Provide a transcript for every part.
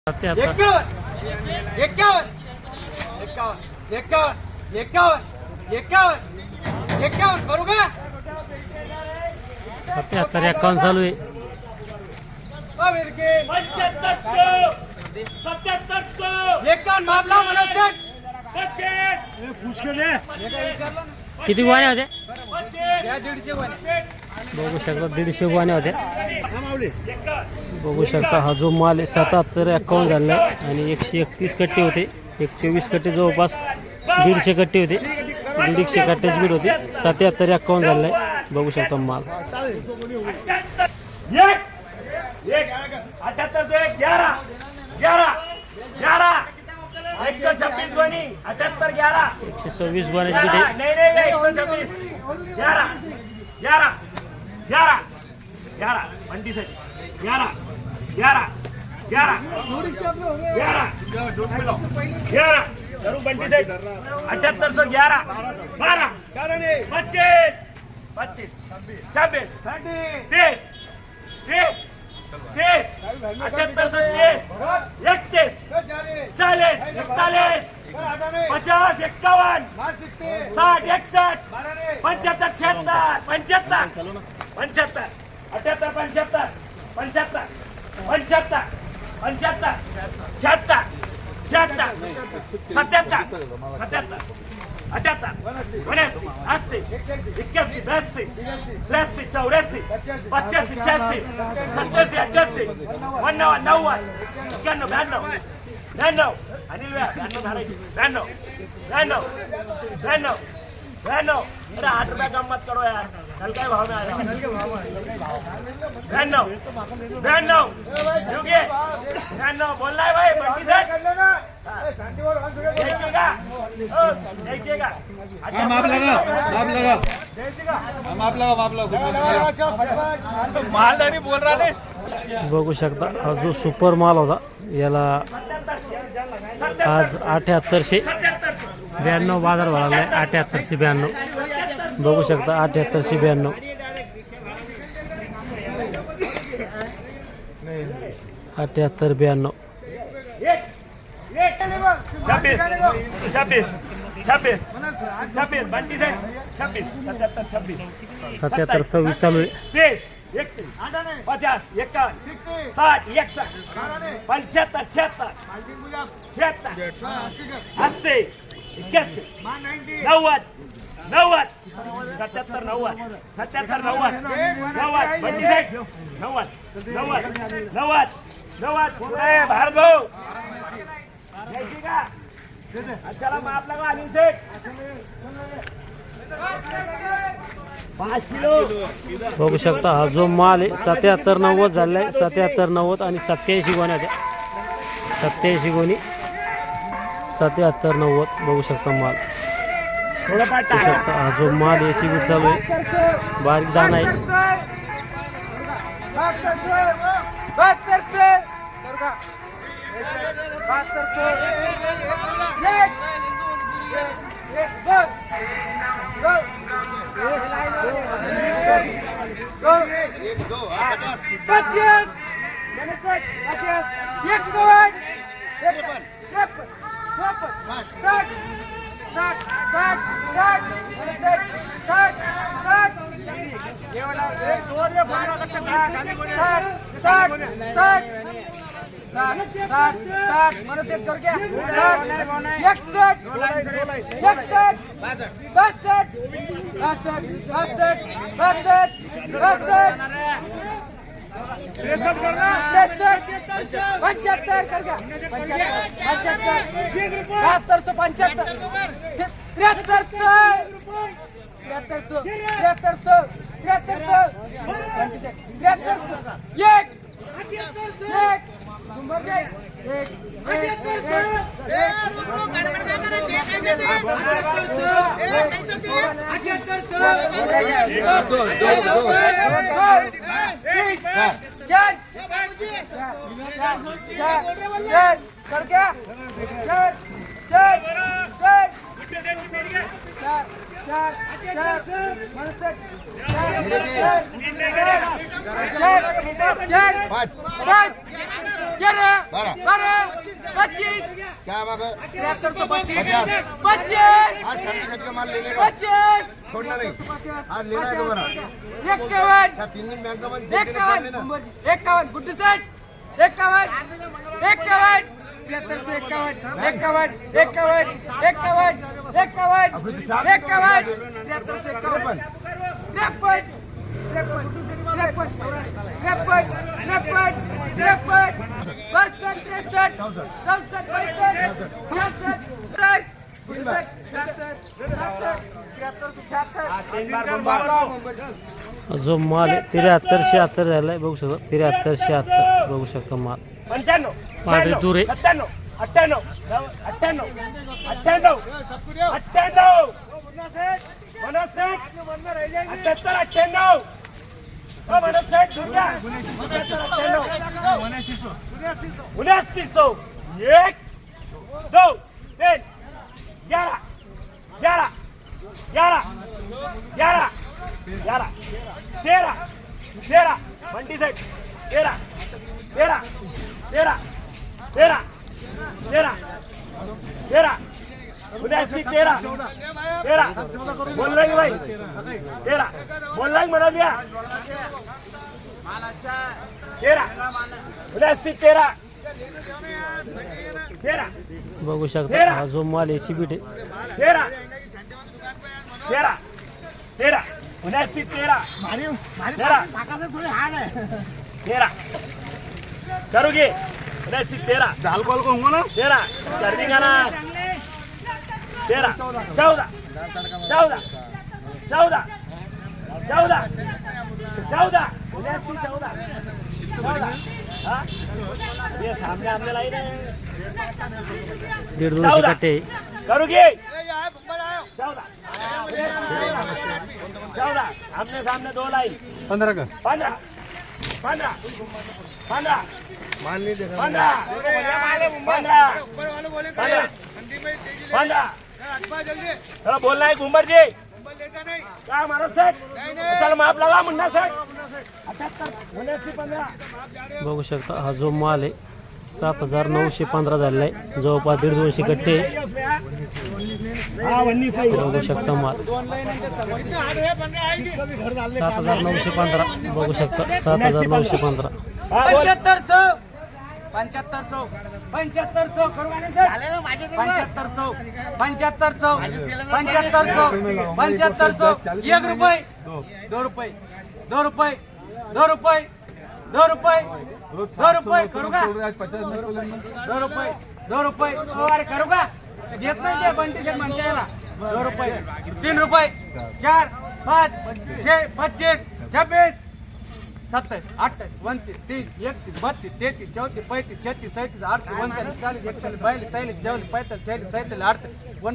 77 करू का 77 51 चालू आहे. 51 मापला म्हणत किती गुवाने होते? या 150 वन बघू शकता 150 गुवाने होते. बघू शकता हा जो माल आहे 77 51 झाला आहे आणि 131 कट्टे होते. 124 कट्टे जवळपास 150 कट्टे होते. 150 कट्ट्याची बीड होती. 77 51 झाला आहे. बघू शकता माल 126 गुवाण्याची बीड आहे. 8 रुपया कम मत करो यार, कल का भाव में आ रहा है 92 बोल रहा है भाई बंटी सर माप लगा मालदारी बोल रहा है. बघू शकता हा जो सुपर माल होता याला आज 7892 बाजार भरला आहे. 7892 बघू शकता 7892 7892 26 बंटी सर 26 77 77 26 चालू आहे. 50 51 60 61 75 76 80 81 90 90 77 90 77 90 बंटी साहेब 90 भारत भाऊ घ्यायची का? चला माप लगा अनिल शेख 5 किलो. बघू शकता हा जो माल आहे 77 90 झाला आहे. 77 90 आणि 87 गोण्या होत्या. 87 गोणी 77 90 बघू शकता माल. थोडं पाठ बघू शकता हा जो माल आहे सीबीट चालू आहे. बारीक दाणा आहे. 12 25 क्या मांगा 7325 आज संडे का माल लेने का छोड़ना नहीं आज लेना है तुम्हारा 51 क्या 3 दिन बैंक का बंद 51 गुड्डू सेट 51 5351 जो माल आहे 73 76 झालाय बघू शकता 73 76 बघू शकता माल 95 पांढरी दूर आहे 97 98 98 98 बोल रही भाई 13 बोल रही म्हणा दिया 13 बघू शकता हा जो माल आहे शिबीट आहे 13 करोगे 13 दाल कॉल को ना 13 कर देगा ना 13 14 14 14 14 14 हाँ ये सामने आमने लाई ना 150 कट्टे करोगे 14 आमने सामने 2 लाइन 15 का 15 15 15 माल नहीं देखा 15 चलो बोलना है घुमर जी क्या मारो सेट चल माप लगा मुन्ना सेट 15 बघू शकता हा जो माल आहे 7915 झालेला आहे जवळपास 150 कट्टे बघू शकता माल 7915 बघू शकता 7915 पंच्याहत्तर करवाने पंच्याहत्तर 1 रुपये 2 रुपये 2 रुपये 2 रुपये 2 रुपये 2 रुपये करू का 2 रुपये 2 रुपये अरे करू का घेत नाही ते बंटी शेट म्हणते याला 2 रुपये 3 रुपये 4 5 6 25 26 27 28 29 30 31 32 33 34 35 36 37 38 39 40 41 42 43 44 45 46 47 48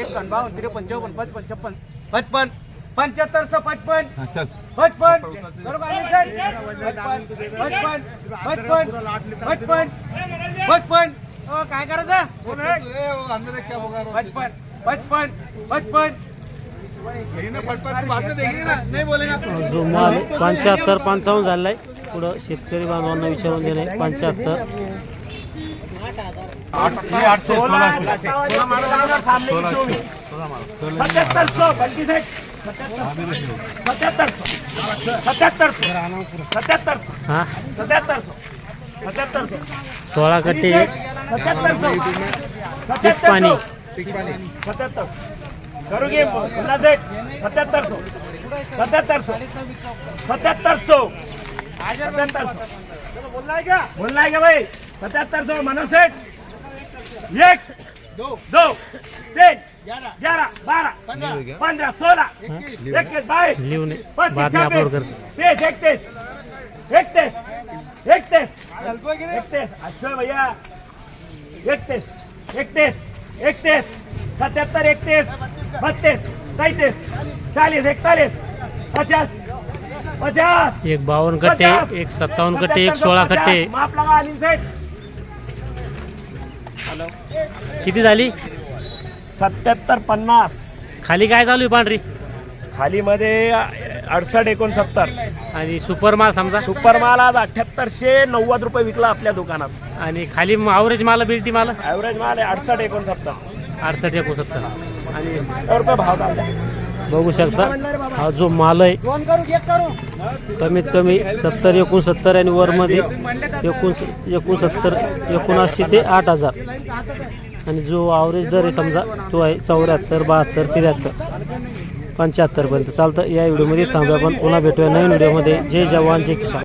51 52 53 54 55 56 55 75 55 55 काय करायचं 55 55 नहीं बोलेगा जो माल 75 55 झालेला आहे पुढं शेतकरी बांधवांना विचारून देणे 75 हा 16 कट्टे पीक पाणी 77 करोगे 7700 बोलना है क्या भाई 7700 मनो सेठ 1 2 3 11 12 15 16 21 22 लिहून 25 बाद में अपलोड कर 31 अच्छा भैया 31 77 31 32 33 40 41 50 50 एक 52 कट्टे एक 57 कट्टे एक 16 कट्टे माप लगा अनिल सेठ किती झाली 77 50 खाली काय चालू आहे पांढरी खाली मध्ये 68 69 आणि सुपर माल समजा सुपर माल आज 7890 रुपये विकला आपल्या दुकानात आणि खाली आवरेज माल बिल्टी माल ॲव्हरेज माल आहे 68-69. 68-69 आणि 100 रुपये भाव चालला. बघू शकता हा जो माल आहे कमीत कमी 70-69 आणि वरमध्ये 69-79 ते 8,000 आणि जो आवरेज दर आहे समजा तो आहे 74, 72, 73, 75 पर्यंत चालतं. या व्हिडिओमध्ये थांबूया, आपण पुन्हा भेटूया नवीन व्हिडिओमध्ये. जय जवान जय किसान.